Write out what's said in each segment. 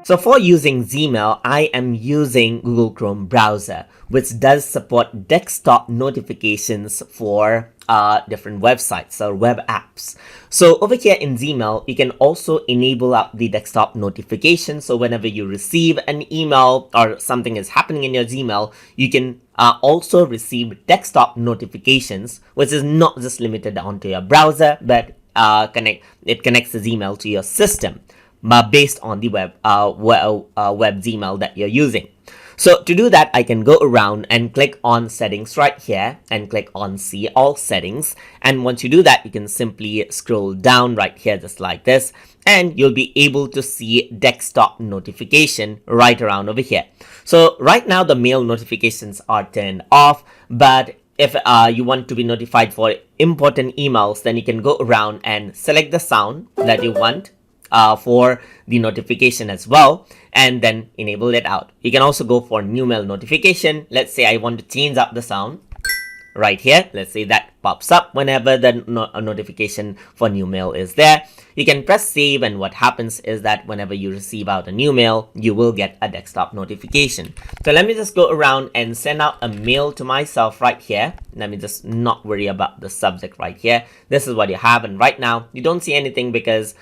So for using Gmail, I am using Google Chrome browser, which does support desktop notifications for different websites or web apps. So over here in Gmail, you can also enable up the desktop notifications. So whenever you receive an email or something is happening in your Gmail, you can also receive desktop notifications, which is not just limited onto your browser, but it connects the Gmail to your system based on the web Gmail that you're using. So to do that, I can go around and click on settings right here and click on see all settings. And once you do that, you can simply scroll down right here just like this, and you'll be able to see desktop notification right around over here. So right now the mail notifications are turned off, but if you want to be notified for important emails, then you can go around and select the sound that you want for the notification as well, and then enable it out. You can also go for new mail notification. Let's say I want to change up the sound right here. Let's say that pops up whenever the notification for new mail is there. You can press save, and what happens is that whenever you receive out a new mail, you will get a desktop notification. So let me just go around and send out a mail to myself right here. Let me just not worry about the subject right here. This is what you have, and right now you don't see anything because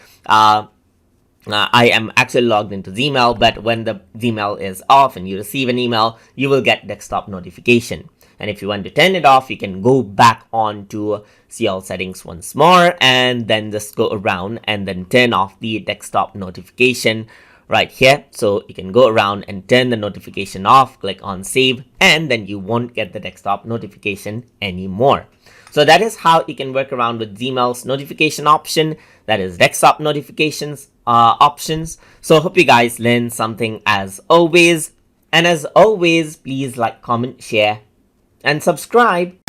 I am actually logged into Gmail, but when the Gmail is off and you receive an email, you will get desktop notification. And if you want to turn it off, you can go back on to see all settings once more, and then just go around and then turn off the desktop notification right here. So you can go around and turn the notification off, click on save, and then you won't get the desktop notification anymore. So that is how you can work around with Gmail's notification option, that is desktop notifications options. So hope you guys learned something as always. And as always, please like, comment, share, and subscribe.